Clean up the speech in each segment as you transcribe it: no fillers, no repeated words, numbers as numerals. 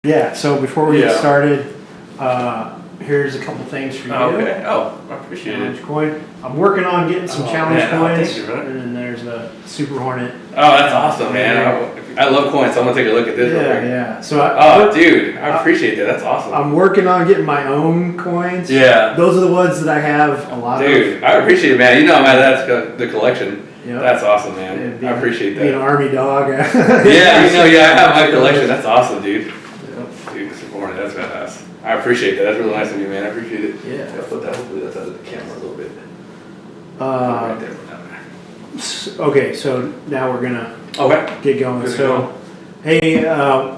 Yeah, so before we get Yeah. started, here's a couple things for you. Okay. Oh, I appreciate Challenge it. coin. I'm working on getting some Oh, challenge man. Oh, coins, thank you, brother. and then there's a Super Hornet. Oh, that's awesome, man. I love coins, so I'm gonna take a look at this. real quick. Yeah. So Dude, I appreciate that. That's awesome. I'm working on getting my own coins. Yeah. Those are the ones that I have a lot of. Dude, I appreciate it, man. You know, man, that's the collection. Yep. That's awesome, man. And I appreciate being an that. Army dog. Yeah, I have my collection. That's awesome, dude. Yep. Dude, Super Hornet, that's badass. I appreciate that. That's really nice of you, man. I appreciate it. Yeah. I'll put that. Hopefully, that's out of the camera a little bit. Right there. Okay, so now we're gonna Okay. get going. Good to So, go. hey,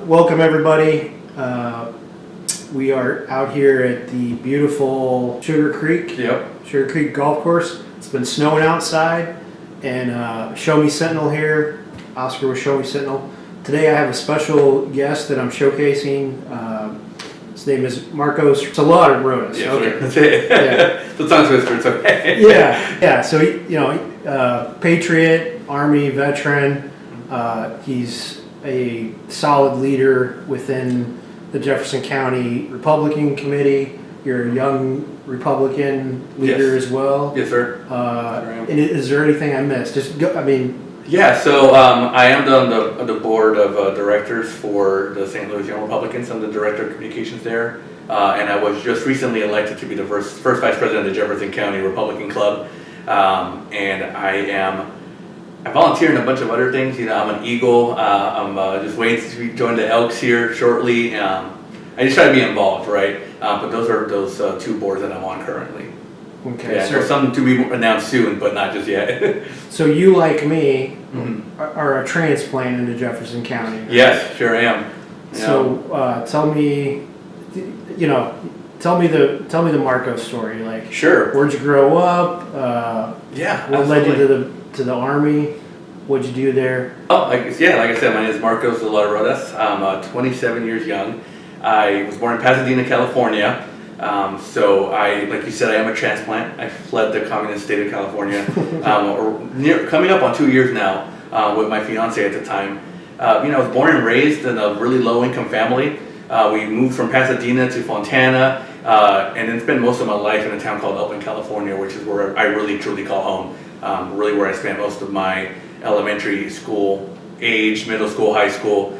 welcome everybody. We are out here at the beautiful Sugar Creek Golf Course. It's been snowing outside, and Show Me Sentinel here. Oscar with Show Me Sentinel. Today I have a special guest that I'm showcasing. His name is Marcos Zelada-Rodas. Yeah, Okay. that's it. Yeah. The tongue twister, it's okay. Yeah. So Patriot, Army veteran. He's a solid leader within the Jefferson County Republican Committee. You're a young Republican leader Yes. as well. Yes, sir. And is there anything I missed? Yeah, so I am on the board of directors for the St. Louis Young Republicans. I'm the director of communications there. And I was just recently elected to be the first vice president of the Jefferson County Republican Club. And I volunteer in a bunch of other things. You know, I'm an Eagle. I'm just waiting to join the Elks here shortly. I just try to be involved, right? But those are those two boards that I'm on currently. Okay. Yeah, there's something to be announced soon, but not just yet. So you, like me, Mhm. are a transplant into Jefferson County. Right? Yes, sure am. You know, So tell me the Marcos story. Like, sure. where'd you grow up? Yeah. What led you absolutely. to the Army? What'd you do there? Oh, like I said, my name is Marcos Zelada-Rodas. I'm 27 years young. I was born in Pasadena, California. So like you said, I am a transplant. I fled the communist state of California, coming up on 2 years now, with my fiance at the time. I was born and raised in a really low income family. We moved from Pasadena to Fontana, and then spent most of my life in a town called Elton, California, which is where I really truly call home. Really where I spent most of my elementary school age, middle school, high school.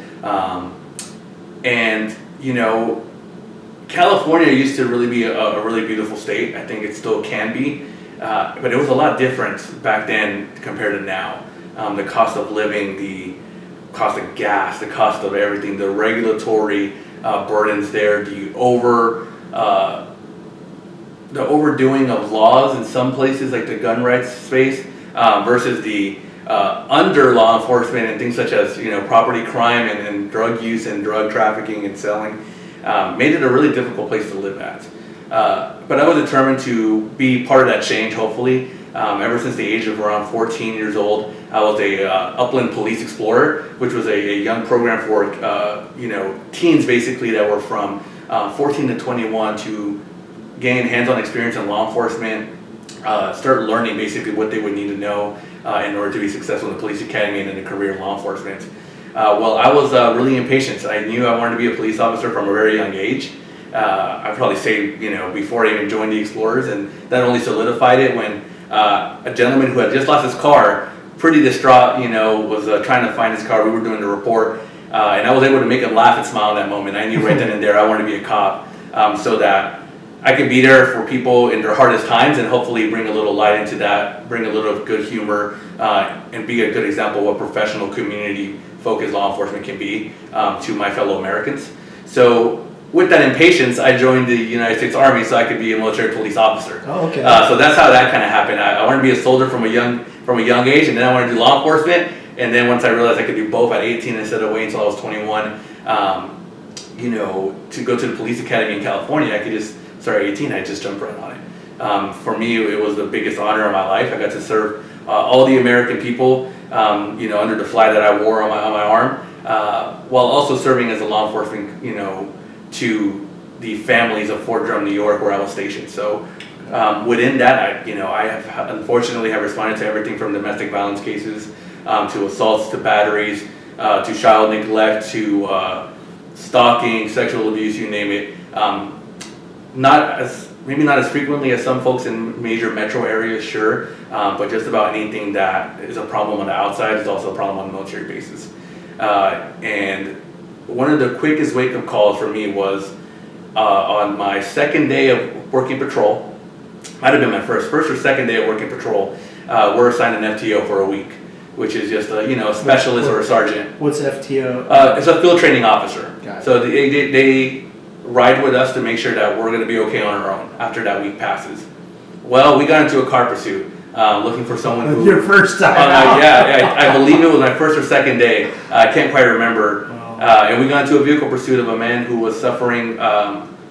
And California used to really be a really beautiful state. I think it still can be, but it was a lot different back then compared to now. The cost of living, the cost of gas, the cost of everything, the regulatory burdens there, the overdoing of laws in some places, like the gun rights space, versus the under law enforcement and things such as property crime and drug use and drug trafficking and selling. Made it a really difficult place to live at. But I was determined to be part of that change, hopefully. Ever since the age of around 14 years old, I was a Upland Police Explorer, which was a young program for teens basically that were from 14 to 21 to gain hands-on experience in law enforcement, start learning basically what they would need to know in order to be successful in the police academy and in a career in law enforcement. Well, I was really impatient. I knew I wanted to be a police officer from a very young age. I'd probably say, before I even joined the Explorers, and that only solidified it when a gentleman who had just lost his car, pretty distraught, was trying to find his car. We were doing the report, and I was able to make him laugh and smile in that moment. I knew right then and there I wanted to be a cop, so that I could be there for people in their hardest times and hopefully bring a little light into that, bring a little of good humor, and be a good example of what professional community-focused law enforcement can be to my fellow Americans. So with that impatience, I joined the United States Army so I could be a military police officer. Oh, okay. So that's how that kind of happened. I wanted to be a soldier from a young age, and then I wanted to do law enforcement. And then once I realized I could do both at 18 instead of waiting until I was 21, to go to the police academy in California, I could just start at 18. I just jumped right on it. For me, it was the biggest honor of my life. I got to serve all the American people, under the flag that I wore on my arm, while also serving as a law enforcement, to the families of Fort Drum, New York, where I was stationed. So within that, I have unfortunately have responded to everything from domestic violence cases to assaults, to batteries, to child neglect, to stalking, sexual abuse, you name it. Maybe not as frequently as some folks in major metro areas, sure, but just about anything that is a problem on the outside is also a problem on military bases. And one of the quickest wake-up calls for me was on my second day of working patrol. Might have been my first or second day of working patrol. We're assigned an FTO for a week, which is just a specialist or a sergeant. What's FTO? It's a field training officer. Got it. So they ride with us to make sure that we're going to be okay on our own after that week passes. Well, we got into a car pursuit, looking for someone who... Your first time out. Yeah, I believe it was my first or second day. I can't quite remember. Wow. And we got into a vehicle pursuit of a man who was suffering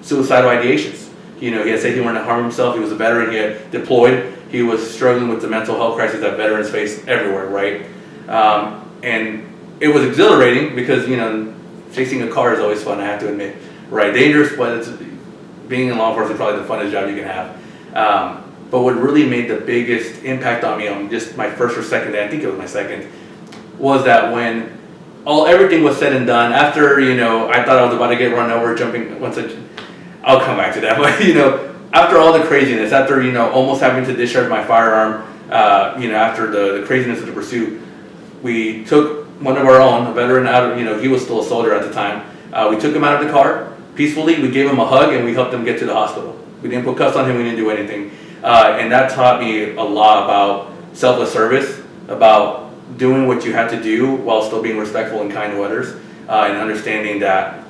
suicidal ideations. He had said he wanted to harm himself. He was a veteran. He had deployed. He was struggling with the mental health crisis that veterans face everywhere, right? And it was exhilarating because, chasing a car is always fun, I have to admit. Right, dangerous, but being in law enforcement is probably the funnest job you can have. But what really made the biggest impact on me on just my first or second day, I think it was my second, was that when everything was said and done, after, I thought I was about to get run over, I'll come back to that, but, after all the craziness, after, almost having to discharge my firearm, after the craziness of the pursuit, we took one of our own, a veteran out of, he was still a soldier at the time. We took him out of the car peacefully, we gave him a hug, and we helped him get to the hospital. We didn't put cuffs on him, we didn't do anything. And that taught me a lot about selfless service, about doing what you have to do while still being respectful and kind to others, and understanding that,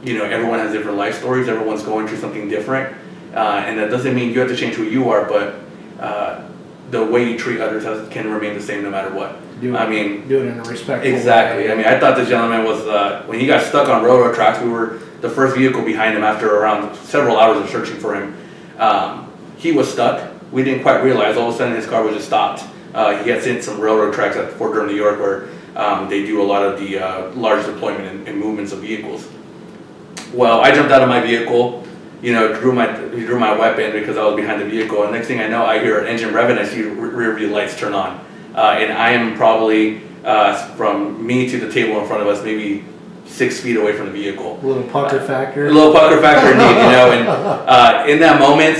everyone has different life stories, everyone's going through something different, and that doesn't mean you have to change who you are, but the way you treat others can remain the same no matter what. Do it in a respectful exactly. way. I thought this gentleman was, when he got stuck on railroad tracks, we were the first vehicle behind him after around several hours of searching for him. He was stuck. We didn't quite realize. All of a sudden his car was just stopped. He had seen some railroad tracks at Fort Durham, New York, where they do a lot of the large deployment and movements of vehicles. Well, I jumped out of my vehicle, drew my weapon because I was behind the vehicle, and next thing I know, I hear an engine rev and I see rear view lights turn on. And I am probably, from me to the table in front of us, maybe 6 feet away from the vehicle. A little pucker factor. A little pucker factor indeed, and in that moment,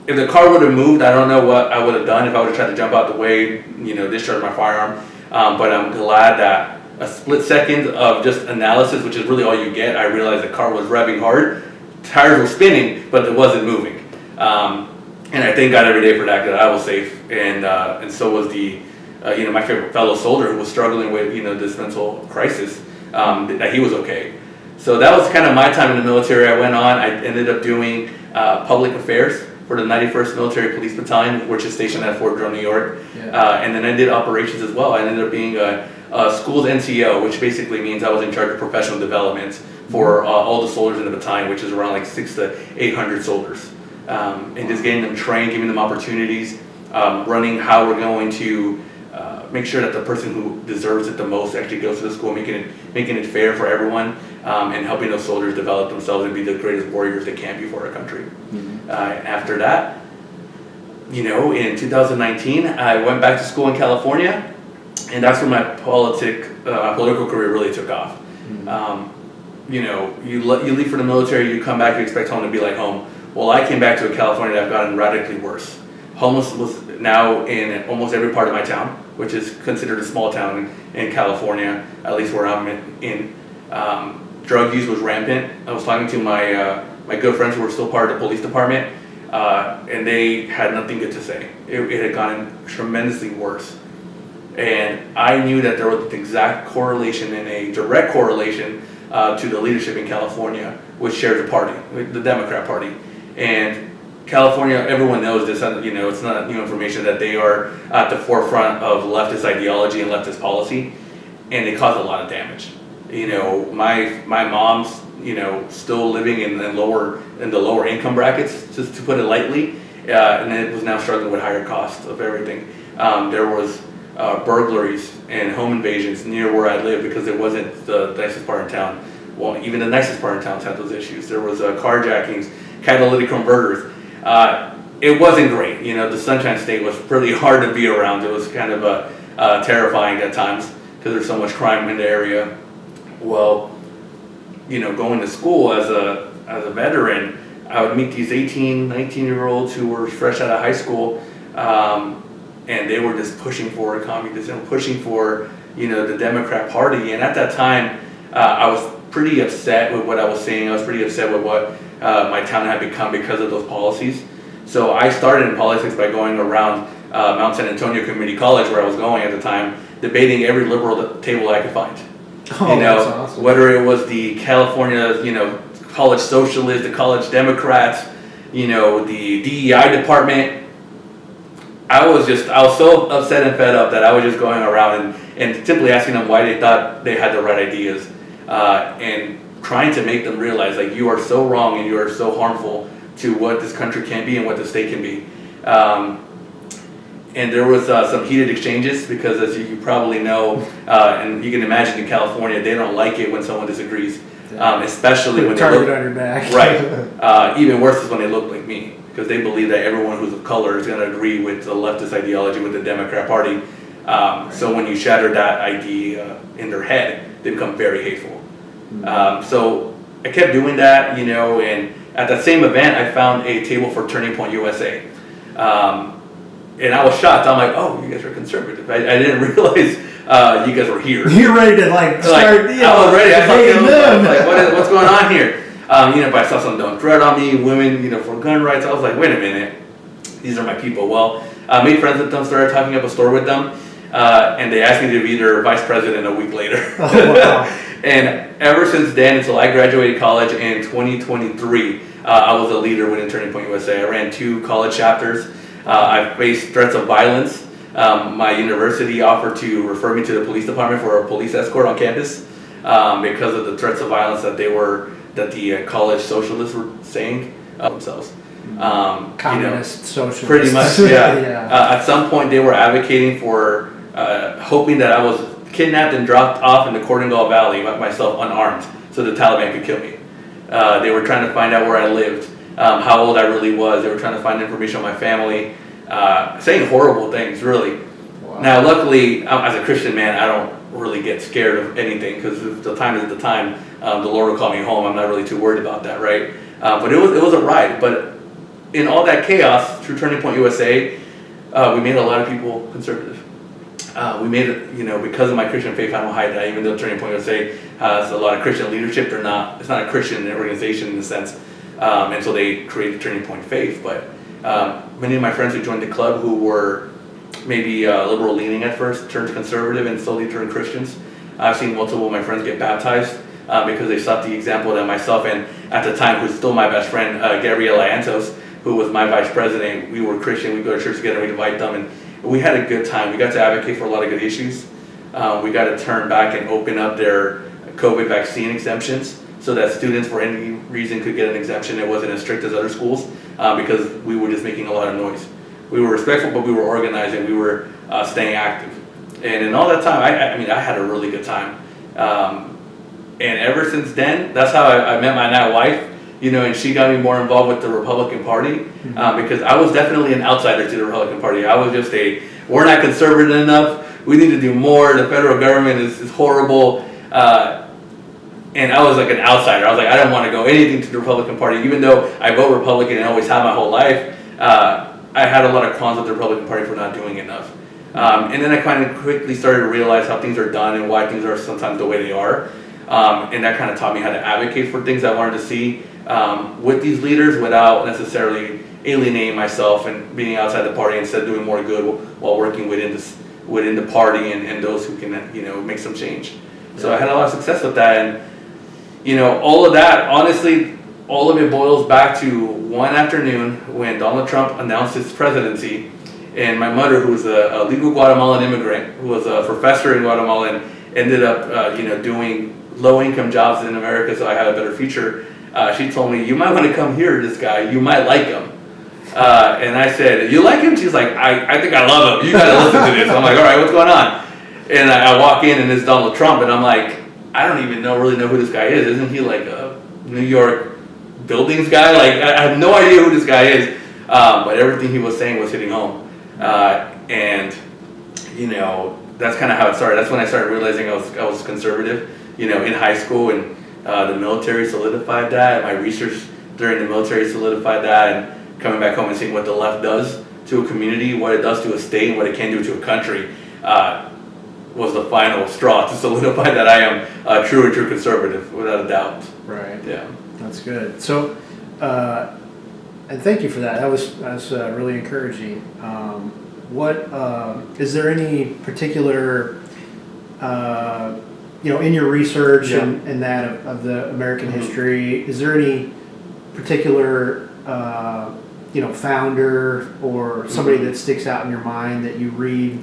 if the car would have moved, I don't know what I would have done if I would have tried to jump out the way, discharge my firearm. But I'm glad that a split second of just analysis, which is really all you get, I realized the car was revving hard, tires were spinning, but it wasn't moving. And I thank God every day for that I was safe, and so was my favorite fellow soldier who was struggling with this mental crisis, that he was okay. So that was kind of my time in the military. I went on. I ended up doing public affairs for the 91st Military Police Battalion, which is stationed at Fort Drum, New York. Yeah. And then I did operations as well. I ended up being a school's NCO, which basically means I was in charge of professional development for all the soldiers in the battalion, which is around like 600 to 800 soldiers. And just getting them trained, giving them opportunities, running how we're going to make sure that the person who deserves it the most actually goes to the school, making it fair for everyone, and helping those soldiers develop themselves and be the greatest warriors they can be for our country. Mm-hmm. After that, in 2019, I went back to school in California, and that's when my political career really took off. Mm-hmm. You leave for the military, you come back, you expect home to be like home. Well, I came back to a California that have gotten radically worse. Homeless was now in almost every part of my town, which is considered a small town in California, at least where I'm in. Drug use was rampant. I was talking to my good friends who were still part of the police department, and they had nothing good to say. It had gotten tremendously worse. And I knew that there was an exact correlation and a direct correlation to the leadership in California, which shares a party, the Democrat Party. And California, everyone knows this, it's not new information that they are at the forefront of leftist ideology and leftist policy, and they cause a lot of damage. My mom's, still living in the lower income brackets, just to put it lightly, and it was now struggling with higher costs of everything. There was burglaries and home invasions near where I live because it wasn't the nicest part of town. Well, even the nicest part of towns had those issues. There was carjackings, catalytic converters. It wasn't great. The Sunshine State was pretty hard to be around. It was kind of terrifying at times because there's so much crime in the area. Well, going to school as a veteran, I would meet these 18, 19-year-olds who were fresh out of high school, and they were just pushing for communism, pushing for, the Democrat Party. And at that time, I was pretty upset with what I was seeing. I was pretty upset with what my town had become because of those policies. So I started in politics by going around Mount San Antonio Community College, where I was going at the time, debating every liberal table I could find. Oh, that's awesome. Whether it was the California, college socialists, the college Democrats, the DEI department. I was so upset and fed up that I was just going around and simply asking them why they thought they had the right ideas, and trying to make them realize, like, you are so wrong and you are so harmful to what this country can be and what the state can be. And there was some heated exchanges because, as you probably know, and you can imagine in California, they don't like it when someone disagrees, especially when they target on your back. Right. Even worse is when they look like me, because they believe that everyone who's of color is going to agree with the leftist ideology, with the Democrat Party. So when you shatter that idea in their head, they become very hateful. So I kept doing that, and at that same event, I found a table for Turning Point USA. And I was shocked. I'm like, oh, you guys are conservative. I didn't realize you guys were here. You're ready to start. I was ready. I thought, what's going on here? But I saw some dumb threat on me, women, for gun rights. I was like, wait a minute, these are my people. Well, I made friends with them, started talking up a store with them, and they asked me to be their vice president a week later. Oh, wow. And ever since then, until I graduated college in 2023, I was a leader within Turning Point USA. I ran 2 college chapters. I faced threats of violence. My university offered to refer me to the police department for a police escort on campus because of the threats of violence that the college socialists were saying themselves. Communist socialists. Pretty much, yeah. Yeah. At some point, they were advocating for, hoping that I was kidnapped and dropped off in the Korengal Valley, myself unarmed, so the Taliban could kill me. They were trying to find out where I lived, how old I really was. They were trying to find information on my family, saying horrible things, really. Wow. Now, luckily, as a Christian man, I don't really get scared of anything, because if the time is the time, the Lord will call me home. I'm not really too worried about that, right? But it was a ride. But in all that chaos, through Turning Point USA, we made a lot of people conservative. We made it, because of my Christian faith. I don't hide that. Even though Turning Point USA has a lot of Christian leadership, it's not a Christian organization in a sense. And so they created Turning Point Faith. But many of my friends who joined the club, who were maybe liberal leaning at first, turned conservative and slowly turned Christians. I've seen multiple of my friends get baptized because they sought the example that myself, and at the time, who's still my best friend, Gabriela Antos, who was my vice president, we were Christian. We go to church together, we invite them, and we had a good time. We got to advocate for a lot of good issues. We got to turn back and open up their COVID vaccine exemptions so that students, for any reason, could get an exemption. It wasn't as strict as other schools because we were just making a lot of noise. We were respectful, but we were organizing. We were staying active. And in all that time, I had a really good time. And ever since then, that's how I met my now wife. And she got me more involved with the Republican Party because I was definitely an outsider to the Republican Party. I was just we're not conservative enough. We need to do more. The federal government is horrible. And I was like an outsider. I was like, I don't want to go anything to the Republican Party, even though I vote Republican and always have my whole life. I had a lot of qualms with the Republican Party for not doing enough. And then I kind of quickly started to realize how things are done and why things are sometimes the way they are. And that kind of taught me how to advocate for things I wanted to see with these leaders without necessarily alienating myself and being outside the party, instead doing more good while working within the party and those who can make some change. So I had a lot of success with that, and all of that, honestly, all of it boils back to one afternoon when Donald Trump announced his presidency, and my mother, who was a legal Guatemalan immigrant, who was a professor in Guatemala, and ended up doing low-income jobs in America, so I had a better future. She told me, you might want to come here to this guy, you might like him. And I said, you like him? She's like, I think I love him, you gotta listen to this. I'm like, all right, what's going on? And I walk in and it's Donald Trump, and I'm like, I don't even really know who this guy is. Isn't he like a New York buildings guy? Like, I have no idea who this guy is. But everything he was saying was hitting home. And that's kind of how it started. That's when I started realizing I was conservative. in high school, and the military solidified that. My research during the military solidified that, and coming back home and seeing what the left does to a community, what it does to a state, and what it can do to a country, was the final straw to solidify that I am a true and true conservative, without a doubt. Right. Yeah. That's good. So, and thank you for that. That was really encouraging. What is there any particular, in your research and that of the American history, is there any particular, founder or somebody that sticks out in your mind that you read?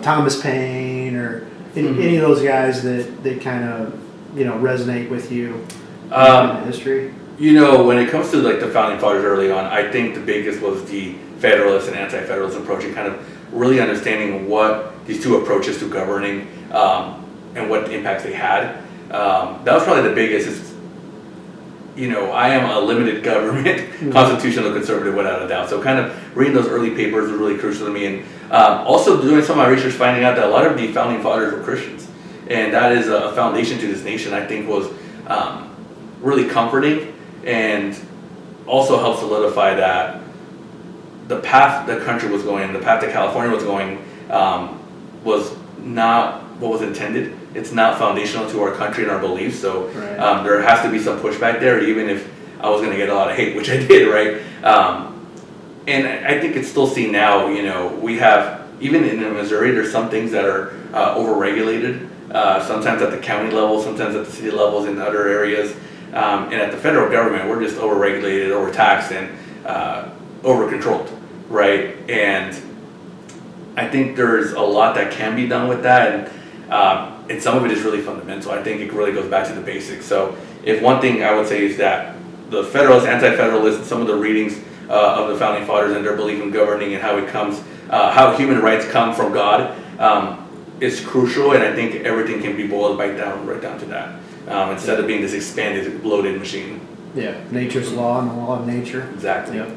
Thomas Paine or any of those guys that kind of resonate with you in the history? When it comes to like the founding fathers early on, I think the biggest was the Federalist and anti-Federalist approach, and kind of really understanding what these two approaches to governing and what the impacts they had. That was probably the biggest. I am a limited government constitutional conservative, without a doubt. So kind of reading those early papers was really crucial to me, and also doing some of my research, finding out that a lot of the founding fathers were Christians, and that is a foundation to this nation. I think was really comforting, and also helped solidify that the path the country was going, the path that California was going, was not what was intended. It's not foundational to our country and our beliefs, so there has to be some pushback there, even if I was going to get a lot of hate, which I did, right? And I think it's still seen now. We have, even in Missouri, there's some things that are overregulated, sometimes at the county level, sometimes at the city levels in other areas, and at the federal government, we're just overregulated, overtaxed, and overcontrolled, right? And I think there's a lot that can be done with that, and some of it is really fundamental. I think it really goes back to the basics. So if one thing I would say is that the Federalists, Anti-Federalists, some of the readings of the Founding Fathers and their belief in governing and how it comes, how human rights come from God, is crucial, and I think everything can be boiled right down to that, instead of being this expanded, bloated machine. Yeah, nature's law and the law of nature. Exactly. Yeah,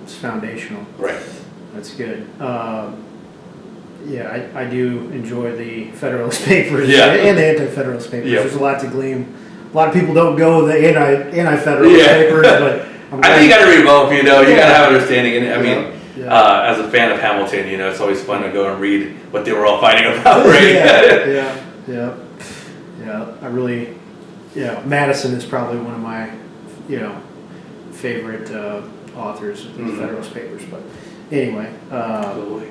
it's foundational. Right. That's good. I do enjoy the Federalist Papers and the Anti-Federalist Papers. Yep. There's a lot to glean. A lot of people don't go with the anti-Federalist papers, but I think you got to read both. You got to have understanding. And I mean, as a fan of Hamilton, it's always fun to go and read what they were all fighting about. Right? I really, Madison is probably one of my, favorite authors of the Federalist Papers. But anyway, absolutely.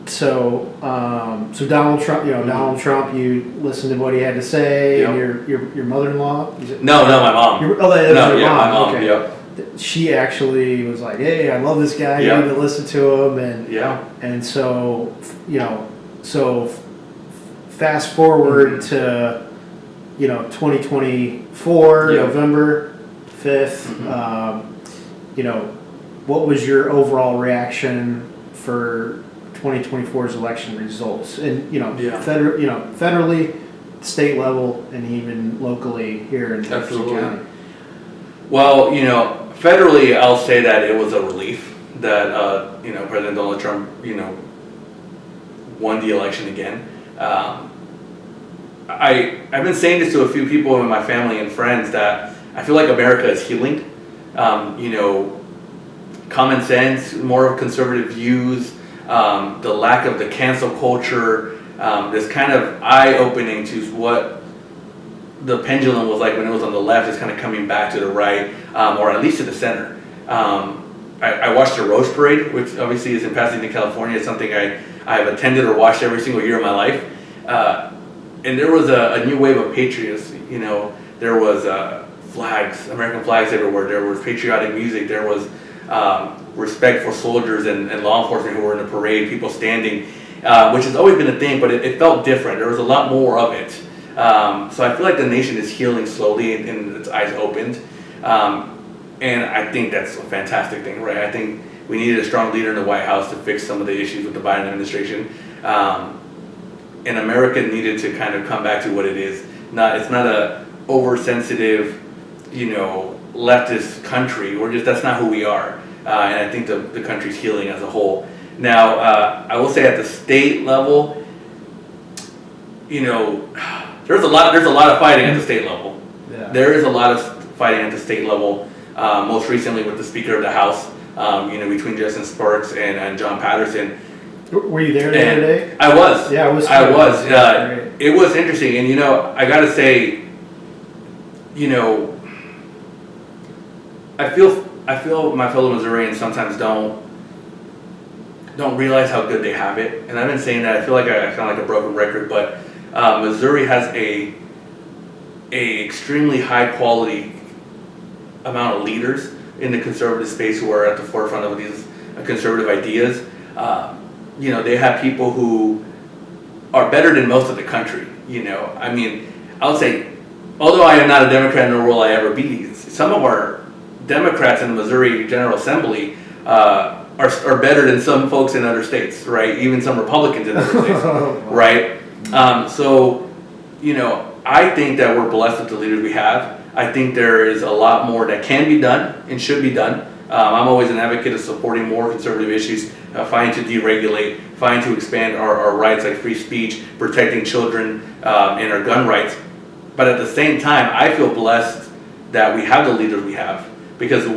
So Donald Trump, Donald Trump, you listened to what he had to say, and your mother-in-law? No, my mom. That was your mom. My mom. Okay. Yep. She actually was like, "Hey, I love this guy. You need to listen to him." And so fast forward to 2024 November 5th. What was your overall reaction for 2024's election results, and federally, state level, and even locally here in Jefferson County? Well, federally, I'll say that it was a relief that President Donald Trump won the election again. I've been saying this to a few people in my family and friends that I feel like America is healing. Common sense, more of conservative views. The lack of the cancel culture, this kind of eye-opening to what the pendulum was like when it was on the left, is kind of coming back to the right, or at least to the center. I watched the Rose Parade, which obviously is in Pasadena, California. It's something I have attended or watched every single year of my life. And there was a new wave of patriots. There was flags, American flags everywhere. There was patriotic music. There was respect for soldiers and law enforcement who were in the parade, people standing, which has always been a thing, but it felt different. There was a lot more of it. So I feel like the nation is healing slowly and its eyes opened. And I think that's a fantastic thing, right? I think we needed a strong leader in the White House to fix some of the issues with the Biden administration. And America needed to kind of come back to what it is. It's not a oversensitive, leftist country. That's not who we are. And I think the country's healing as a whole. Now, I will say at the state level, there's a lot of fighting at the state level. Yeah. There is a lot of fighting at the state level. Most recently with the Speaker of the House, between Justin Sparks and John Patterson. Were you there the other day? I was. Yeah, I was. It was interesting, and I gotta say, I feel my fellow Missourians sometimes don't realize how good they have it, and I've been saying that. I feel like I sound like a broken record, but Missouri has a extremely high quality amount of leaders in the conservative space who are at the forefront of these conservative ideas. They have people who are better than most of the country. I'll say, although I am not a Democrat, nor will I ever be, some of our Democrats in the Missouri General Assembly are better than some folks in other states, right? Even some Republicans in other states, right? I think that we're blessed with the leaders we have. I think there is a lot more that can be done and should be done. I'm always an advocate of supporting more conservative issues, fighting to deregulate, fighting to expand our rights like free speech, protecting children, and our gun rights. But at the same time, I feel blessed that we have the leaders we have, because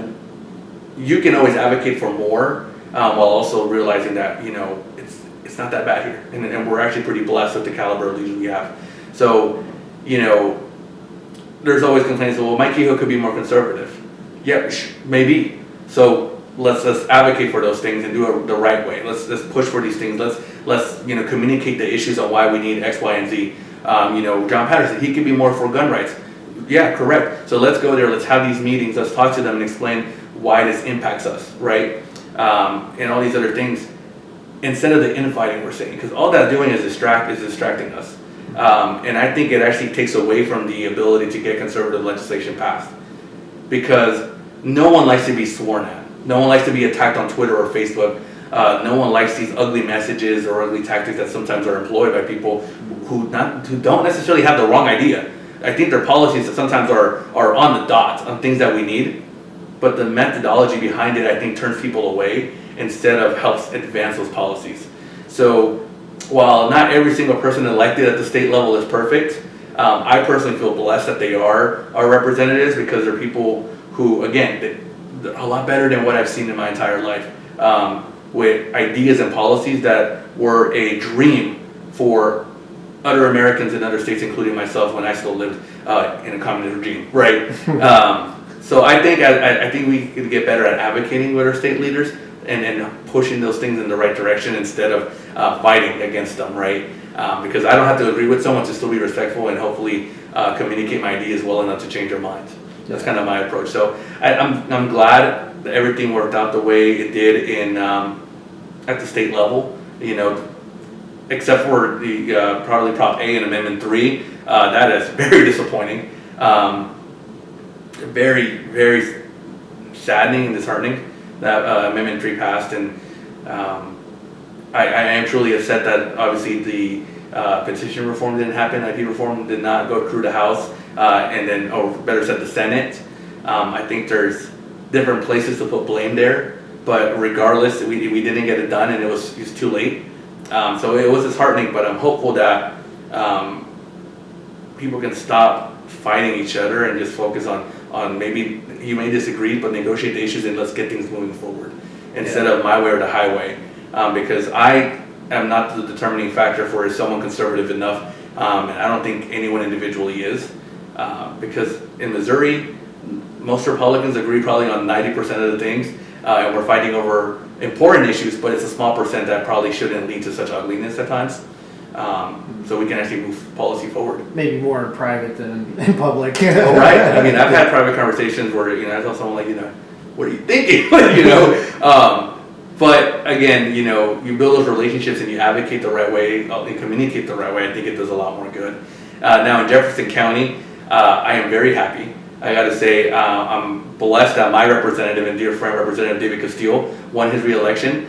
you can always advocate for more while also realizing that it's not that bad here, and we're actually pretty blessed with the caliber of leaders we have. So there's always complaints. Well, Mike Kehoe could be more conservative. Yeah, maybe. So let's advocate for those things and do it the right way. Let's push for these things. Let's communicate the issues on why we need X, Y, and Z. John Patterson, he could be more for gun rights. Yeah, correct. So let's go there. Let's have these meetings. Let's talk to them and explain why this impacts us, right? And all these other things, instead of the infighting we're seeing, because all that's doing is distracting us. And I think it actually takes away from the ability to get conservative legislation passed, because no one likes to be sworn at. No one likes to be attacked on Twitter or Facebook. No one likes these ugly messages or ugly tactics that sometimes are employed by people who don't necessarily have the wrong idea. I think their policies sometimes are on the dot on things that we need, but the methodology behind it, I think, turns people away instead of helps advance those policies. So while not every single person elected at the state level is perfect, I personally feel blessed that they are our representatives, because they're people who, again, they're a lot better than what I've seen in my entire life, with ideas and policies that were a dream for other Americans in other states, including myself when I still lived in a communist regime, right? So I think we could get better at advocating with our state leaders and pushing those things in the right direction instead of fighting against them, right? Because I don't have to agree with someone to still be respectful and hopefully communicate my ideas well enough to change their minds. That's kind of my approach. So I'm glad that everything worked out the way it did at the state level. Except for the probably Prop A and Amendment 3, that is very disappointing. Very, very saddening and disheartening that Amendment 3 passed, and I am truly upset that obviously the petition reform didn't happen. IP reform did not go through the House, or better said, the Senate. I think there's different places to put blame there, but regardless, we didn't get it done, and it was too late. So it was disheartening, but I'm hopeful that people can stop fighting each other and just focus on maybe you may disagree, but negotiate the issues and let's get things moving forward instead of my way or the highway. Because I am not the determining factor for is someone conservative enough, and I don't think anyone individually is. Because in Missouri, most Republicans agree probably on 90% of the things, and we're fighting over important issues, but it's a small percent that probably shouldn't lead to such ugliness at times. So we can actually move policy forward. Maybe more in private than in public. Oh, right. I mean, I've had private conversations where I tell someone what are you thinking? But again, you build those relationships and you advocate the right way and communicate the right way. I think it does a lot more good. Now in Jefferson County, I am very happy. I got to say, I'm blessed that my representative and dear friend, Representative David Castile, won his re-election.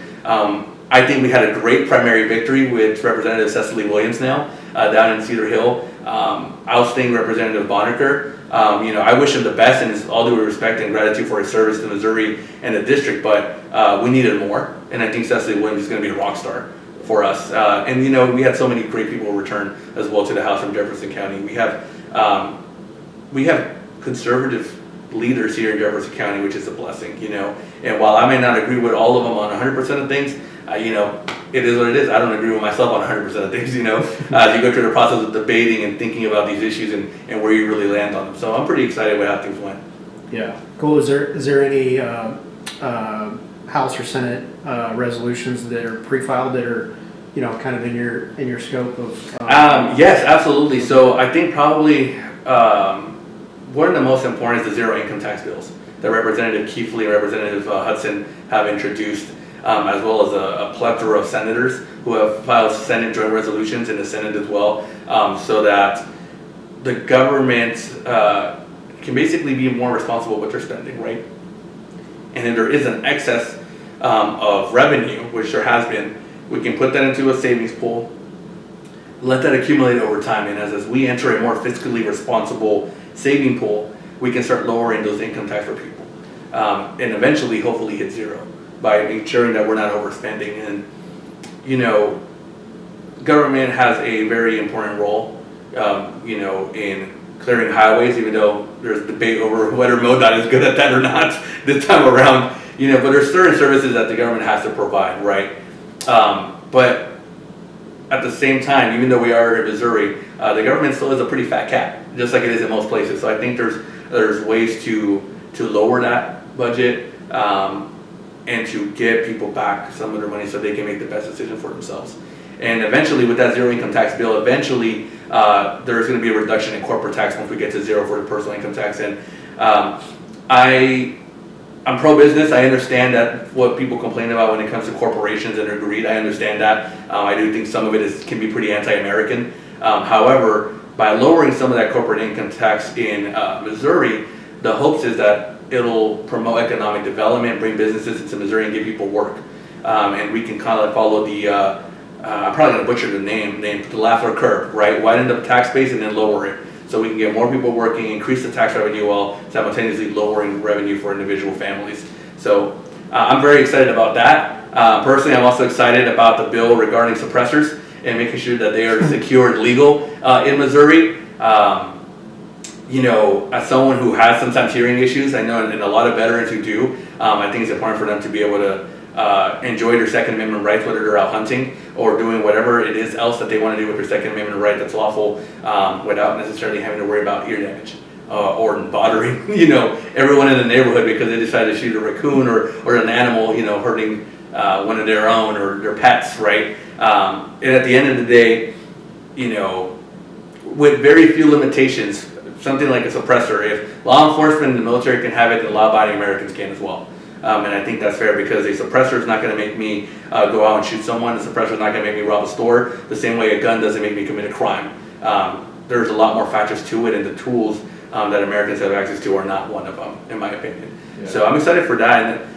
I think we had a great primary victory with Representative Cecily Williams now down in Cedar Hill. Ousting Representative Bonneker. I wish him the best and all due respect and gratitude for his service to Missouri and the district, but we needed more. And I think Cecily Williams is going to be a rock star for us. And we had so many great people return as well to the House from Jefferson County. We have conservative leaders here in Jefferson County, which is a blessing, And while I may not agree with all of them on 100% of things, it is what it is. I don't agree with myself on 100% of things, as you go through the process of debating and thinking about these issues and where you really land on them. So I'm pretty excited with how things went. Yeah, cool. Is there any House or Senate resolutions that are pre-filed that are kind of in your scope of? Yes, absolutely. So I think probably one of the most important is the zero income tax bills that Representative Keithley and Representative Hudson have introduced, as well as a plethora of senators who have filed Senate joint resolutions in the Senate as well, so that the government can basically be more responsible with their spending, right? And if there is an excess of revenue, which there has been, we can put that into a savings pool, let that accumulate over time, and as we enter a more fiscally responsible saving pool, we can start lowering those income tax for people, and eventually, hopefully, hit zero by ensuring that we're not overspending. And government has a very important role, in clearing highways, even though there's debate over whether MoDOT is good at that or not this time around. But there's certain services that the government has to provide, right? But at the same time, even though we are in Missouri, the government still is a pretty fat cat, just like it is in most places. So I think there's ways to lower that budget and to get people back some of their money so they can make the best decision for themselves. And eventually, with that zero income tax bill, eventually there's going to be a reduction in corporate tax once we get to zero for the personal income tax. And I'm pro-business. I understand that what people complain about when it comes to corporations and their greed. I understand that. I do think some of it can be pretty anti-American. However, by lowering some of that corporate income tax in Missouri, the hopes is that it'll promote economic development, bring businesses into Missouri, and give people work. And we can kind of follow the, I'm probably going to butcher the name, the Lafleur curve, right? Widen the tax base and then lower it, so we can get more people working, increase the tax revenue while simultaneously lowering revenue for individual families. So I'm very excited about that. Personally, I'm also excited about the bill regarding suppressors and making sure that they are secured legal in Missouri. As someone who has sometimes hearing issues, I know, and a lot of veterans who do, I think it's important for them to be able to enjoy their Second Amendment rights, whether they're out hunting or doing whatever it is else that they want to do with their Second Amendment right that's lawful, without necessarily having to worry about ear damage or bothering everyone in the neighborhood because they decided to shoot a raccoon or an animal hurting one of their own or their pets, right? And at the end of the day, with very few limitations, something like a suppressor, if law enforcement and the military can have it, then law-abiding Americans can as well. And I think that's fair because a suppressor is not going to make me go out and shoot someone. A suppressor is not going to make me rob a store the same way a gun doesn't make me commit a crime. There's a lot more factors to it, and the tools that Americans have access to are not one of them, in my opinion. Yeah. So I'm excited for that. And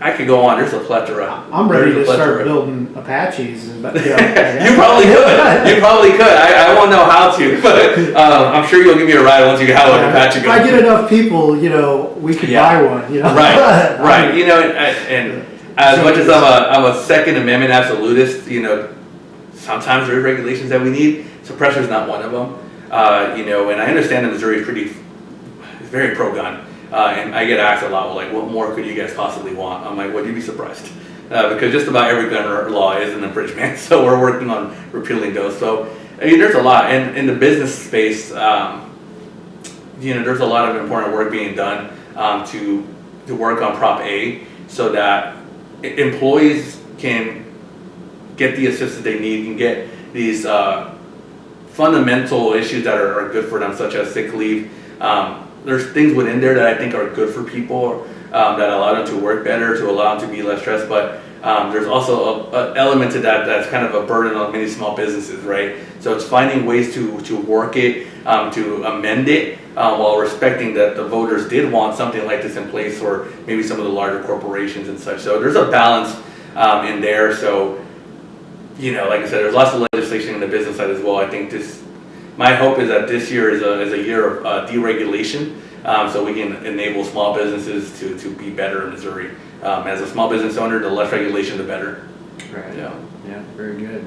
I could go on. There's a plethora. I'm ready to start building Apaches. You probably could. You probably could. I won't know how to, but I'm sure you'll give me a ride once you get how an Apache goes. If I get enough people, we could buy one. Right. And as much as I'm a Second Amendment absolutist, sometimes there are regulations that we need. Suppressor is not one of them. And I understand that Missouri is very pro-gun. And I get asked a lot, what more could you guys possibly want? I'm like, well, you'd be surprised. Because just about every gun law is an infringement, so we're working on repealing those. So, there's a lot. And in the business space, there's a lot of important work being done to work on Prop A so that employees can get the assistance they need and get these fundamental issues that are good for them, such as sick leave. There's things within there that I think are good for people, that allow them to work better, to allow them to be less stressed, but there's also an element to that that's kind of a burden on many small businesses, right? So it's finding ways to work it, to amend it, while respecting that the voters did want something like this in place for maybe some of the larger corporations and such. So there's a balance in there. So, like I said, there's lots of legislation in the business side as well. I think my hope is that this year is a year of deregulation, so we can enable small businesses to be better in Missouri. As a small business owner, the less regulation, the better. Right. Yeah. Yeah. Very good.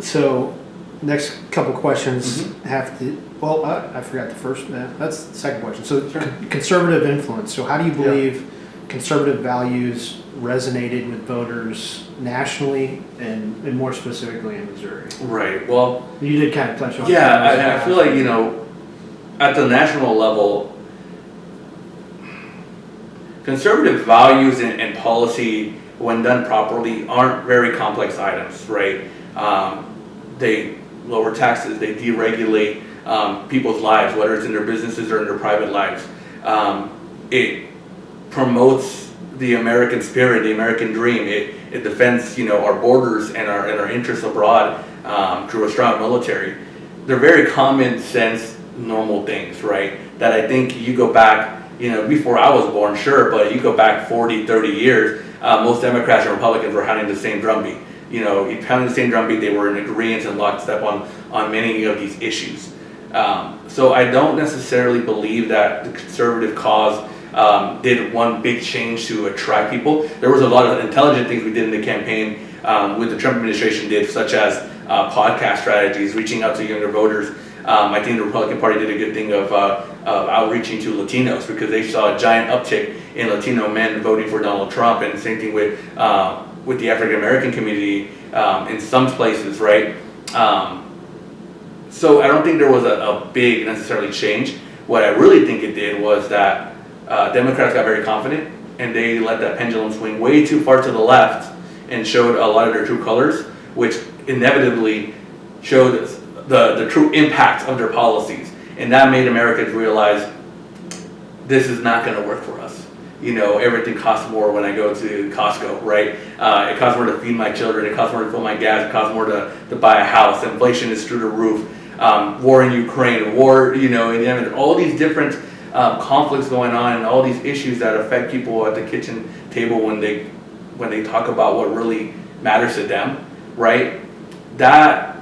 So, next couple questions have to. Well, I forgot the first. That's the second question. So, conservative influence. So, how do you believe conservative values resonated with voters nationally and more specifically in Missouri? Right. Well, you did kind of touch on. Yeah, I feel like at the national level, conservative values and policy, when done properly, aren't very complex items, right? They lower taxes, they deregulate people's lives, whether it's in their businesses or in their private lives. It promotes the American spirit, the American dream. It defends, our borders and our interests abroad through a strong military. They're very common sense, normal things, right? That I think you go back, before I was born, sure, but you go back 40, 30 years, most Democrats and Republicans were having the same drumbeat. Having the same drumbeat, they were in agreement and lockstep on many of these issues. So I don't necessarily believe that the conservative cause did one big change to attract people. There was a lot of intelligent things we did in the campaign with the Trump administration did, such as podcast strategies, reaching out to younger voters. I think the Republican Party did a good thing of outreaching to Latinos because they saw a giant uptick in Latino men voting for Donald Trump, and same thing with the African American community in some places, right? So I don't think there was a big necessarily change. What I really think it did was that Democrats got very confident and they let that pendulum swing way too far to the left and showed a lot of their true colors, which inevitably showed the true impact of their policies. And that made Americans realize this is not going to work for us. Everything costs more when I go to Costco, right? It costs more to feed my children. It costs more to fill my gas. It costs more to buy a house. Inflation is through the roof. War in Ukraine, war, in Yemen. All these different conflicts going on and all these issues that affect people at the kitchen table when they talk about what really matters to them, right? That,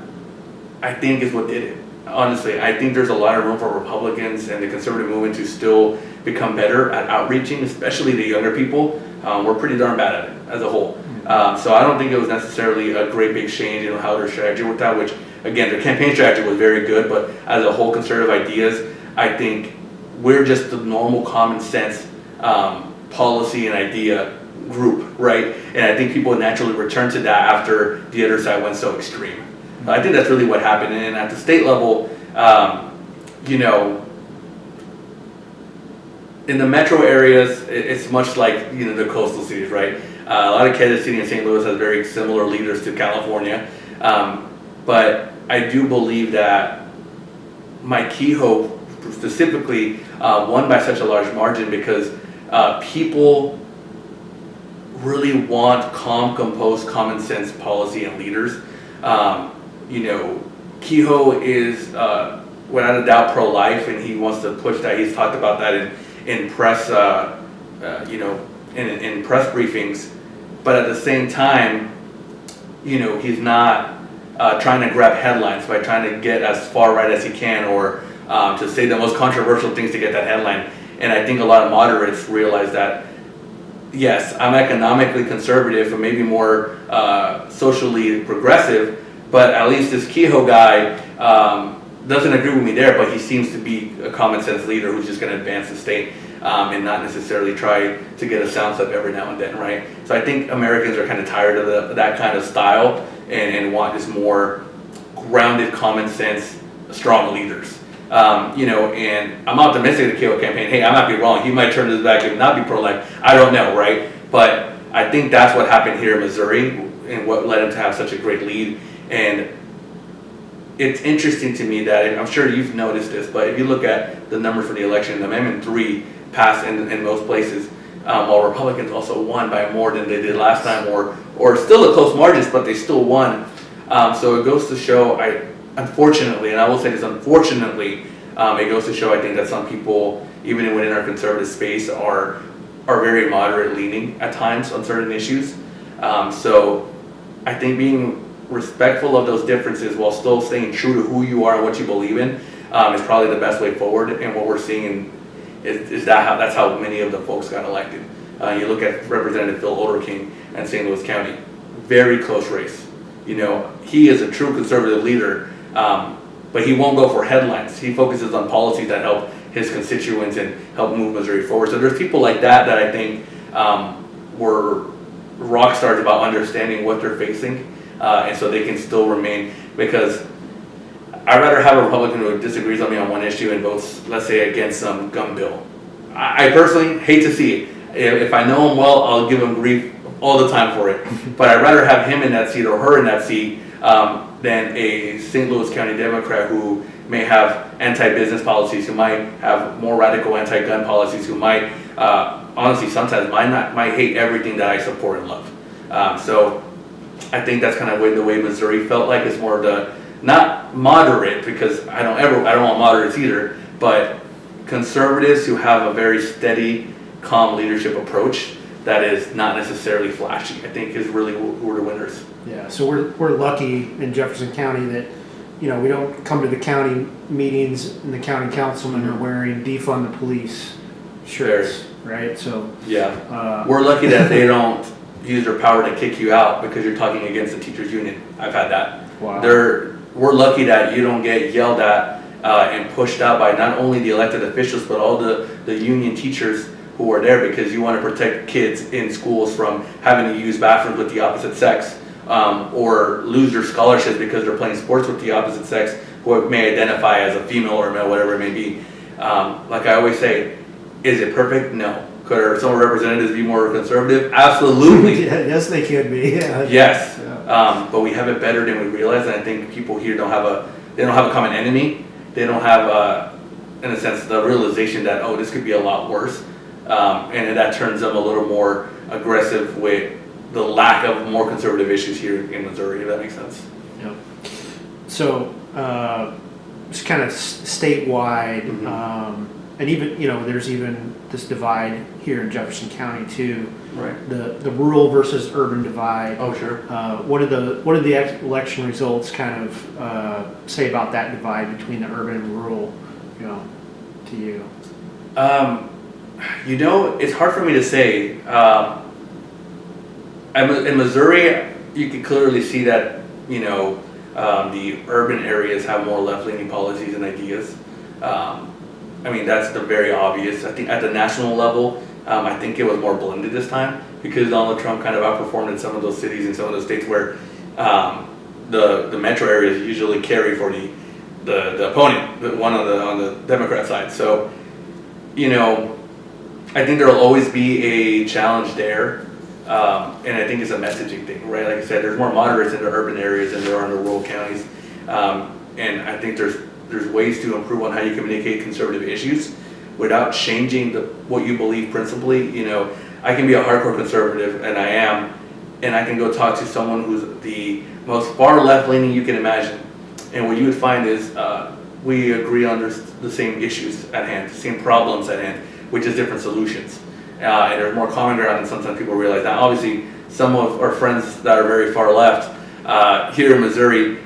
I think, is what did it. Honestly, I think there's a lot of room for Republicans and the conservative movement to still become better at outreaching, especially the younger people. We're pretty darn bad at it as a whole. So I don't think it was necessarily a great big change in how their strategy worked out, which, again, their campaign strategy was very good, but as a whole, conservative ideas, I think we're just the normal common sense policy and idea group, right? And I think people naturally return to that after the other side went so extreme. I think that's really what happened. And at the state level, in the metro areas, it's much like the coastal cities, right? A lot of Kansas City and St. Louis has very similar leaders to California, but I do believe that Mike Kehoe specifically won by such a large margin because people really want calm, composed, common sense policy and leaders. Kehoe is without a doubt pro-life, and he wants to push that. He's talked about that in press, in press briefings. But at the same time, he's not trying to grab headlines by trying to get as far right as he can, or to say the most controversial things to get that headline. And I think a lot of moderates realize that, yes, I'm economically conservative or maybe more socially progressive, but at least this Kehoe guy doesn't agree with me there, but he seems to be a common sense leader who's just going to advance the state and not necessarily try to get a sound step every now and then, right? So I think Americans are kind of tired of that kind of style and want just more grounded, common sense, strong leaders. And I'm optimistic the Kehoe campaign, hey, I might be wrong. He might turn his back and not be pro-life. I don't know, right? But I think that's what happened here in Missouri and what led him to have such a great lead. And it's interesting to me that, and I'm sure you've noticed this, but if you look at the numbers for the election, Amendment 3 passed in most places, while Republicans also won by more than they did last time, or still a close margins, but they still won. So it goes to show, unfortunately, and I will say this, unfortunately, it goes to show, I think, that some people, even within our conservative space, are very moderate leaning at times on certain issues. So I think being respectful of those differences while still staying true to who you are and what you believe in is probably the best way forward. And what we're seeing is that's how many of the folks got elected. You look at Representative Phil Olderking and St. Louis County, very close race. He is a true conservative leader, but he won't go for headlines. He focuses on policies that help his constituents and help move Missouri forward. So there's people like that I think were rock stars about understanding what they're facing, and so they can still remain, because I'd rather have a Republican who disagrees with me on one issue and votes, let's say, against some gun bill. I personally hate to see it. If I know him well, I'll give him grief all the time for it. But I'd rather have him in that seat or her in that seat than a St. Louis County Democrat who may have anti-business policies, who might have more radical anti-gun policies, who might, honestly, sometimes might hate everything that I support and love. So I think that's kind of the way Missouri felt like. It's more of the, not moderate, because I don't want moderates either, but conservatives who have a very steady, calm leadership approach that is not necessarily flashy, I think is really who are the winners. Yeah, so we're lucky in Jefferson County that we don't come to the county meetings and the county councilmen are wearing defund the police shirts, right? So yeah, we're lucky that they don't use their power to kick you out because you're talking against the teachers union. I've had that. Wow. We're lucky that you don't get yelled at and pushed out by not only the elected officials but all the union teachers who are there, because you want to protect kids in schools from having to use bathrooms with the opposite sex, or lose their scholarships because they're playing sports with the opposite sex, who may identify as a female or male, whatever it may be. Like I always say, is it perfect? No. Could some representatives be more conservative? Absolutely. Yes, they could be. Yeah. Yes, but we have it better than we realize, and I think people here don't have a common enemy. They don't have, in a sense, the realization that this could be a lot worse, and that turns them a little more aggressive with the lack of more conservative issues here in Missouri. If that makes sense. Yeah. So it's kind of statewide. Mm-hmm. And even, there's even this divide here in Jefferson County too. Right. The rural versus urban divide. Oh, sure. What did the election results kind of say about that divide between the urban and rural, to you? It's hard for me to say. In Missouri, you can clearly see that, the urban areas have more left-leaning policies and ideas. That's the very obvious. I think at the national level, I think it was more blended this time, because Donald Trump kind of outperformed in some of those cities and some of those states where the metro areas usually carry for the opponent, the one on the Democrat side. So, I think there will always be a challenge there, and I think it's a messaging thing, right? Like I said, there's more moderates in the urban areas than there are in the rural counties, and I think there's ways to improve on how you communicate conservative issues without changing what you believe principally. I can be a hardcore conservative, and I am, and I can go talk to someone who's the most far left-leaning you can imagine, and what you would find is we agree on the same issues at hand, the same problems at hand, which is different solutions, and there's more common ground than sometimes people realize. Now, obviously, some of our friends that are very far left here in Missouri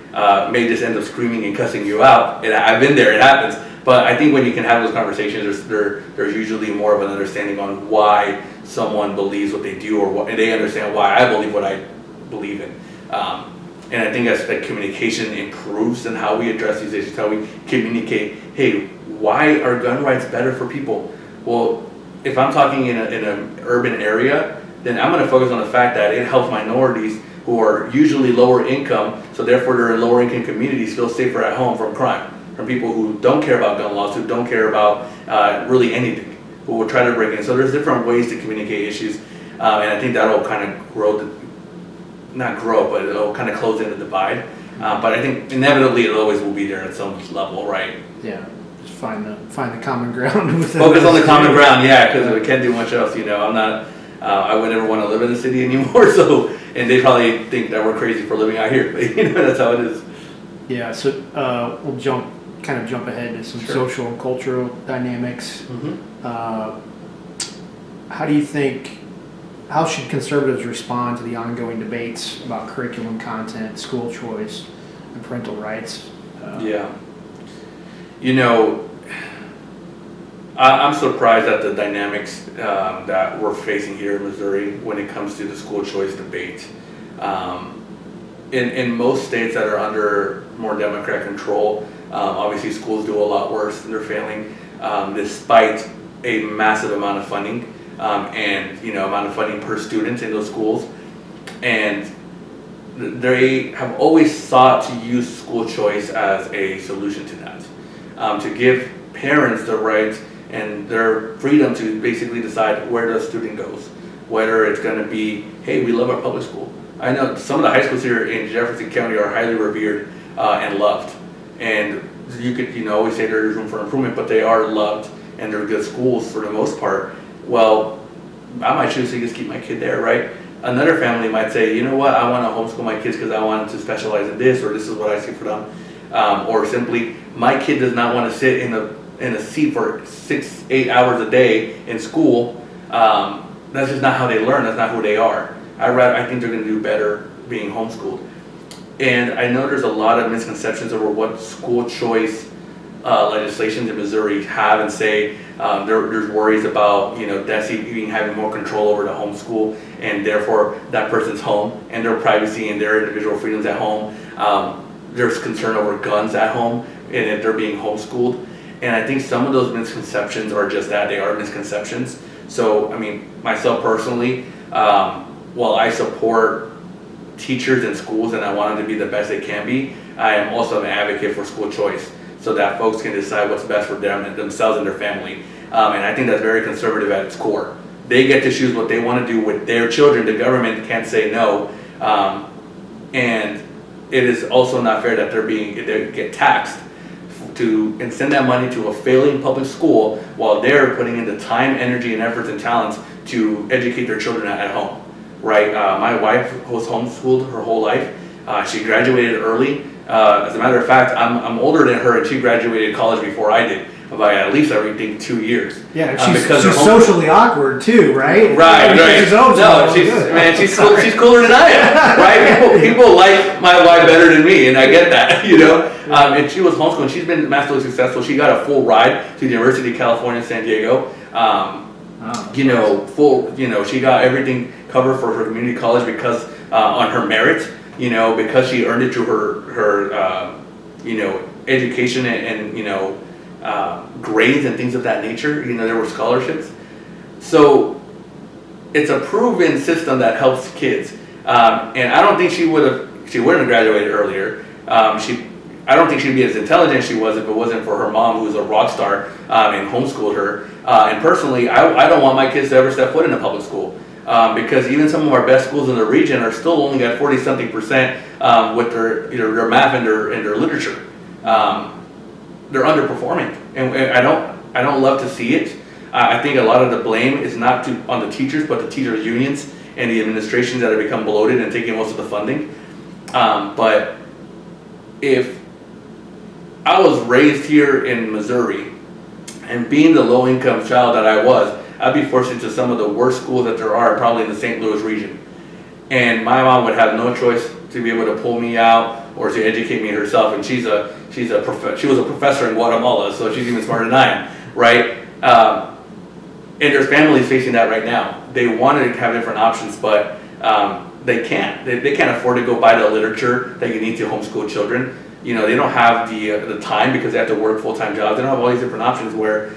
may just end up screaming and cussing you out. And I've been there, it happens. But I think when you can have those conversations, there's usually more of an understanding on why someone believes what they do, and they understand why I believe what I believe in. And I think as that communication improves and how we address these issues, how we communicate, hey, why are gun rights better for people? Well, if I'm talking in an urban area, then I'm going to focus on the fact that it helps minorities who are usually lower income, so therefore they're in lower income communities, feel safer at home from crime, from people who don't care about gun laws, who don't care about really anything, who will try to break in. So there's different ways to communicate issues, and I think that'll kind of but it'll kind of close in the divide. But I think inevitably it always will be there at some level, right? Yeah, just find the common ground. With Focus on the common ground, yeah, because we can't do much else. I'm not. I would never want to live in the city anymore. So, and they probably think that we're crazy for living out here. But that's how it is. Yeah. So we'll jump ahead to some social and cultural dynamics. Mm-hmm. How should conservatives respond to the ongoing debates about curriculum content, school choice, and parental rights? I'm surprised at the dynamics that we're facing here in Missouri when it comes to the school choice debate. In most states that are under more Democrat control, obviously schools do a lot worse and they're failing, despite a massive amount of funding and amount of funding per student in those schools. And they have always sought to use school choice as a solution to that, to give parents the right and their freedom to basically decide where the student goes, whether it's going to be, hey, we love our public school. I know some of the high schools here in Jefferson County are highly revered and loved, and you could always say there's room for improvement, but they are loved and they're good schools for the most part. Well, I might choose to just keep my kid there, right? Another family might say, you know what, I want to homeschool my kids because I want them to specialize in this, or this is what I see for them, or simply my kid does not want to sit in a seat for 6-8 hours a day in school. That's just not how they learn. That's not who they are. I think they're going to do better being homeschooled. And I know there's a lot of misconceptions over what school choice legislations in Missouri have and say. There's worries about DESE having more control over the homeschool, and therefore that person's home and their privacy and their individual freedoms at home. There's concern over guns at home and if they're being homeschooled. And I think some of those misconceptions are just that, they are misconceptions. So, I mean, myself personally, while I support teachers and schools and I want them to be the best they can be, I am also an advocate for school choice so that folks can decide what's best for them and themselves and their family. And I think that's very conservative at its core. They get to choose what they want to do with their children. The government can't say no. And it is also not fair that they get taxed and send that money to a failing public school while they're putting in the time, energy, and efforts and talents to educate their children at home, right? My wife was homeschooled her whole life. She graduated early. As a matter of fact, I'm older than her, and she graduated college before I did by at least everything 2 years. Yeah, she's socially awkward too, right? Right. No, she's cooler than I am, right? People like my wife better than me, and I get that, And she was homeschooled. She's been massively successful. She got a full ride to the University of California, San Diego. She got everything covered for her community college because on her merit, because she earned it through her education and grades and things of that nature. There were scholarships. So it's a proven system that helps kids. And I don't think she wouldn't have graduated earlier. I don't think she'd be as intelligent as she was if it wasn't for her mom, who was a rock star and homeschooled her. And personally, I don't want my kids to ever step foot in a public school because even some of our best schools in the region are still only at 40-something% with their math and their literature. They're underperforming, and I don't love to see it. I think a lot of the blame is not on the teachers, but the teachers' unions and the administrations that have become bloated and taking most of the funding. But if I was raised here in Missouri, and being the low-income child that I was, I'd be forced into some of the worst schools that there are, probably in the St. Louis region. And my mom would have no choice to be able to pull me out or to educate me herself. And she was a professor in Guatemala, so she's even smarter than I am, right? And there's families facing that right now. They wanted to have different options, but they can't. They can't afford to go buy the literature that you need to homeschool children. They don't have the time because they have to work full-time jobs. They don't have all these different options where,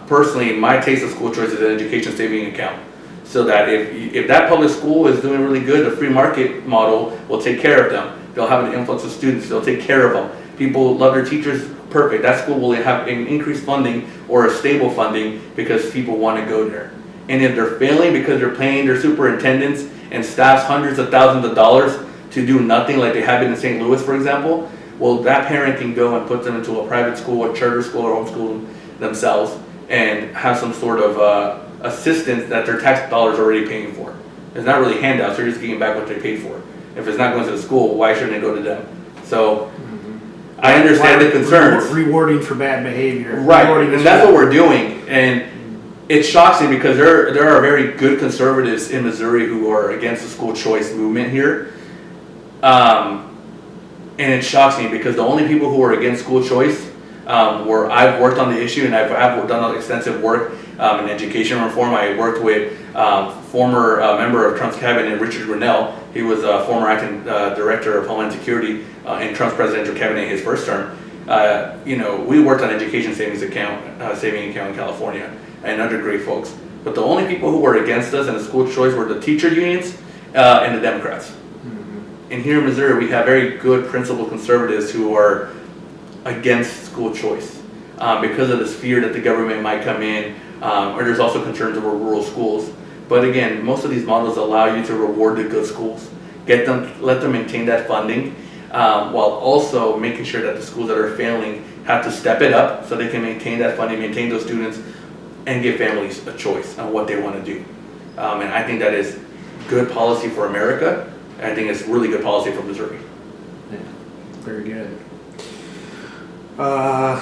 personally, my taste of school choice is an education saving account. So that if that public school is doing really good, the free market model will take care of them. They'll have an influx of students. They'll take care of them. People love their teachers. Perfect. That school will have increased funding or a stable funding because people want to go there. And if they're failing because they're paying their superintendents and staffs hundreds of thousands of dollars to do nothing like they have been in St. Louis, for example, well, that parent can go and put them into a private school, a charter school, or homeschool themselves and have some sort of assistance that their tax dollars are already paying for. It's not really handouts, they're just getting back what they paid for. If it's not going to the school, why shouldn't it go to them? So, I understand the concerns. Rewarding for bad behavior. Right, and that's what we're doing. And it shocks me because there are very good conservatives in Missouri who are against the school choice movement here. And it shocks me because the only people who are against school choice where I've worked on the issue, and I've done extensive work in education reform. I worked with former member of Trump's cabinet, Richard Grinnell. He was a former acting director of Homeland Security in Trump's presidential cabinet his first term. We worked on education saving account in California, and under great folks. But the only people who were against us in the school choice were the teacher unions and the Democrats. Mm-hmm. And here in Missouri, we have very good principled conservatives who are against school choice because of this fear that the government might come in, or there's also concerns over rural schools. But again, most of these models allow you to reward the good schools, let them maintain that funding, while also making sure that the schools that are failing have to step it up so they can maintain that funding, maintain those students, and give families a choice on what they want to do. And I think that is good policy for America, and I think it's really good policy for Missouri. Yeah, very good. I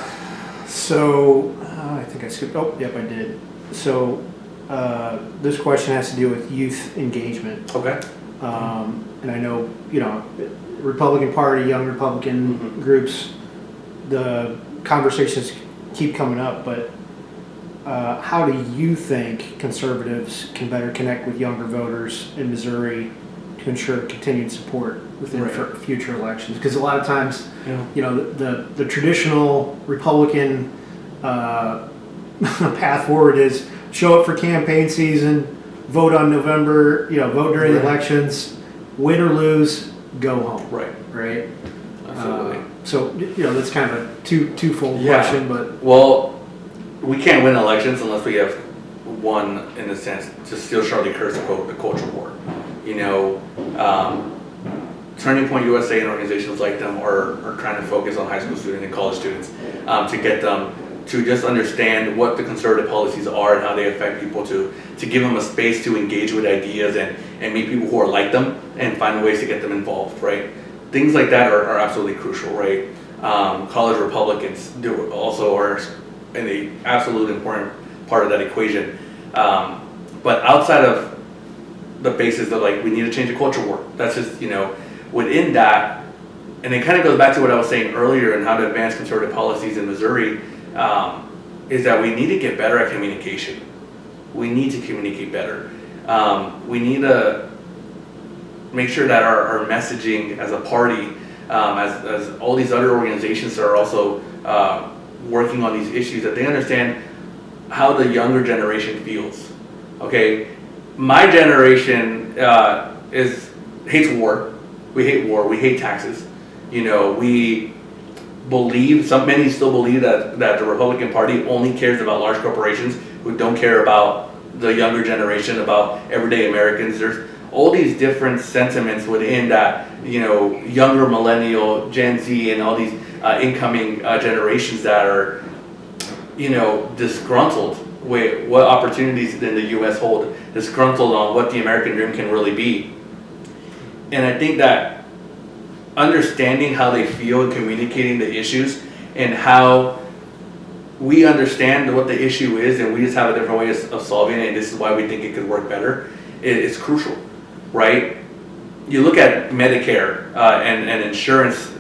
think I skipped, oh, yep, I did. So this question has to do with youth engagement. Okay. And I know, Republican Party, young Republican mm-hmm. groups, the conversations keep coming up, but how do you think conservatives can better connect with younger voters in Missouri to ensure continued support within future elections? Because a lot of times, the traditional Republican path forward is show up for campaign season, vote on November, vote during the elections, win or lose, go home. Right. Absolutely. So that's kind of a twofold question, but we can't win elections unless we have one, in a sense, to steal Charlie Kirk's quote, the culture war. Turning Point USA and organizations like them are trying to focus on high school students and college students to get them to just understand what the conservative policies are and how they affect people, to give them a space to engage with ideas and meet people who are like them and find ways to get them involved, right? Things like that are absolutely crucial, right? College Republicans also are an absolute important part of that equation. But outside of the basis of we need to change the culture war, that's just, within that, and it kind of goes back to what I was saying earlier and how to advance conservative policies in Missouri, is that we need to get better at communication. We need to communicate better. We need to make sure that our messaging as a party, as all these other organizations are also working on these issues, that they understand how the younger generation feels. Okay, my generation hates war. We hate war. We hate taxes. We believe, many still believe that the Republican Party only cares about large corporations who don't care about the younger generation, about everyday Americans. There's all these different sentiments within that, younger millennial, Gen Z, and all these incoming generations that are, disgruntled with what opportunities in the U.S. hold, disgruntled on what the American dream can really be. And I think that understanding how they feel and communicating the issues and how we understand what the issue is and we just have a different way of solving it, and this is why we think it could work better, it's crucial, right? You look at Medicare and insurance,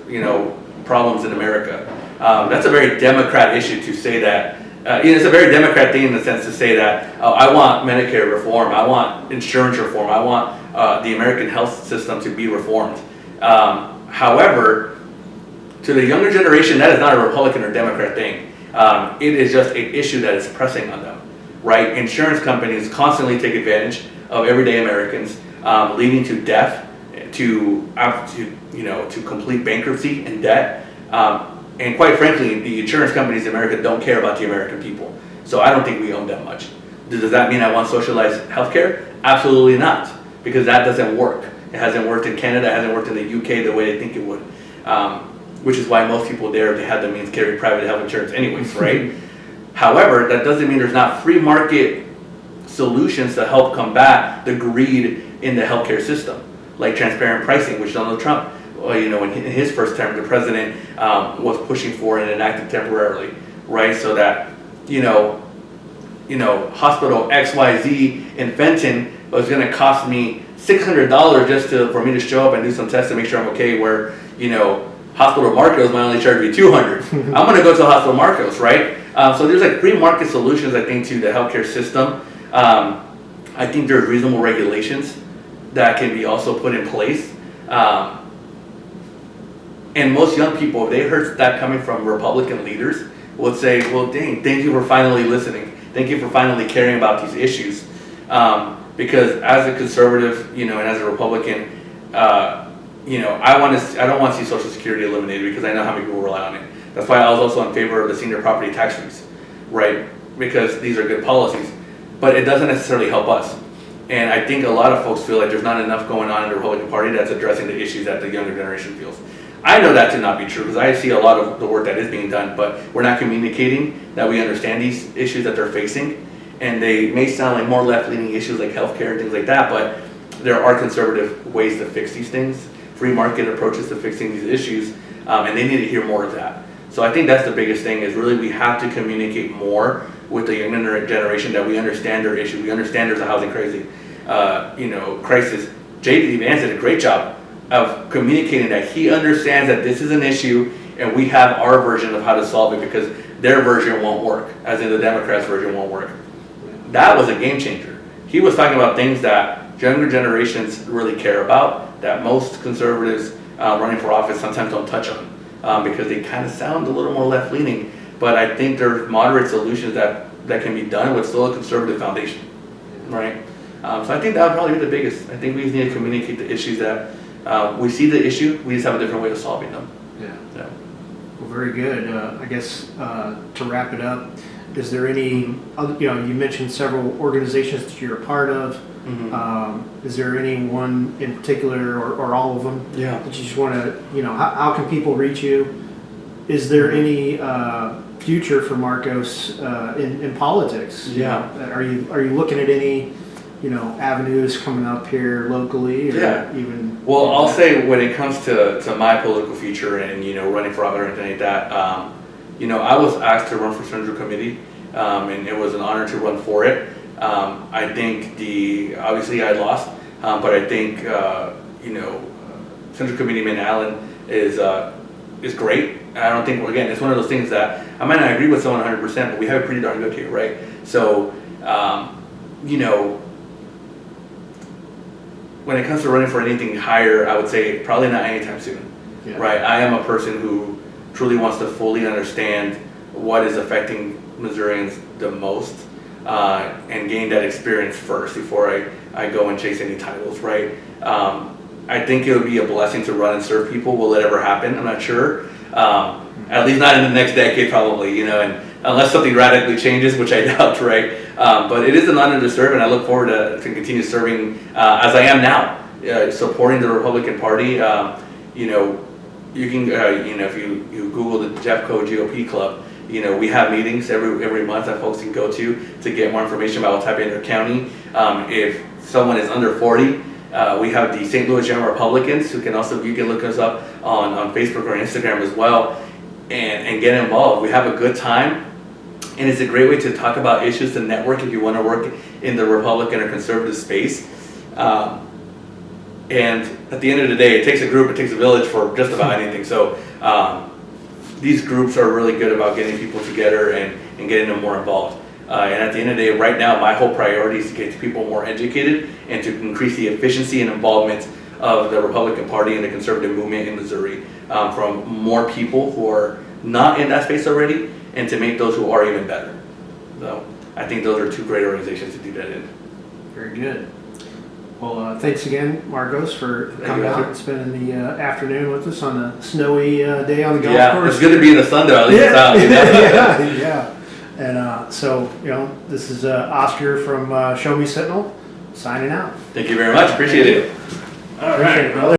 problems in America. That's a very Democrat issue to say that. It's a very Democrat thing in the sense to say that I want Medicare reform, I want insurance reform, I want the American health system to be reformed. However, to the younger generation, that is not a Republican or Democrat thing. It is just an issue that is pressing on them, right? Insurance companies constantly take advantage of everyday Americans, leading to death, to complete bankruptcy and debt. And quite frankly, the insurance companies in America don't care about the American people. So I don't think we own that much. Does that mean I want socialized healthcare? Absolutely not, because that doesn't work. It hasn't worked in Canada, it hasn't worked in the UK the way they think it would. Which is why most people there, if they have the means, carry private health insurance anyways, right? However, that doesn't mean there's not free market solutions to help combat the greed in the healthcare system, like transparent pricing, which Donald Trump, in his first term, the president was pushing for and enacted temporarily, right? So that, hospital XYZ in Fenton was going to cost me $600 just for me to show up and do some tests to make sure I'm okay, where, Hospital Marcos might only charge me $200. I'm going to go to Hospital Marcos, right? So there's like free market solutions, I think, to the healthcare system. I think there's reasonable regulations that can be also put in place. And most young people, if they heard that coming from Republican leaders, would say, well, dang, thank you for finally listening. Thank you for finally caring about these issues. Because as a conservative, and as a Republican, I don't want to see Social Security eliminated because I know how many people rely on it. That's why I was also in favor of the senior property tax freeze, right? Because these are good policies, but it doesn't necessarily help us. And I think a lot of folks feel like there's not enough going on in the Republican Party that's addressing the issues that the younger generation feels. I know that to not be true because I see a lot of the work that is being done, but we're not communicating that we understand these issues that they're facing. And they may sound like more left-leaning issues like healthcare and things like that, but there are conservative ways to fix these things, free market approaches to fixing these issues, and they need to hear more of that. So I think that's the biggest thing is really we have to communicate more with the younger generation that we understand their issue. We understand there's a housing crisis. J.D. Vance did a great job of communicating that he understands that this is an issue and we have our version of how to solve it because their version won't work, as in the Democrats' version won't work. That was a game changer. He was talking about things that younger generations really care about, that most conservatives running for office sometimes don't touch on because they kind of sound a little more left-leaning. But I think there's moderate solutions that can be done with still a conservative foundation, right? So I think that would probably be the biggest. I think we just need to communicate the issues that we see the issue, we just have a different way of solving them. Yeah. Well, very good. I guess to wrap it up, is there any other, you mentioned several organizations that you're a part of. Mm-hmm. Is there any one in particular or all of them that you just want to, how can people reach you? Is there any future for Marcos in politics? Yeah. Are you looking at any avenues coming up here locally or even? Well, I'll say when it comes to my political future and running for office or anything like that, I was asked to run for Central Committee, and it was an honor to run for it. I think obviously I lost, but I think Central Committeeman Allen is great. I don't think again it's one of those things that I might not agree with someone 100%, but we have it pretty darn good here, right? So when it comes to running for anything higher, I would say probably not anytime soon, right? I am a person who truly wants to fully understand what is affecting Missourians the most and gain that experience first before I go and chase any titles, right? I think it would be a blessing to run and serve people. Will it ever happen? I'm not sure. At least not in the next decade probably, and unless something radically changes, which I doubt, right? But it is an honor to serve, and I look forward to continue serving as I am now, supporting the Republican Party. You can, if you Google the Jeffco GOP Club, we have meetings every month that folks can go to get more information about what's happening in their county. If someone is under 40, we have the St. Louis Young Republicans who can also, you can look us up on Facebook or Instagram as well and get involved. We have a good time. And it's a great way to talk about issues, to network if you want to work in the Republican or conservative space. And at the end of the day, it takes a group, it takes a village for just about anything. So these groups are really good about getting people together and getting them more involved. And at the end of the day, right now, my whole priority is to get people more educated and to increase the efficiency and involvement of the Republican Party and the conservative movement in Missouri from more people who are not in that space already, and to make those who are even better. So I think those are two great organizations to do that in. Very good. Well, thanks again, Marcos, for coming out and spending the afternoon with us on a snowy day on the golf course. It's good to be in the sun though, at least it's out. Yeah. And so, this is Oscar from Show Me Sentinel, signing out. Thank you very much, appreciate it. All right, brother.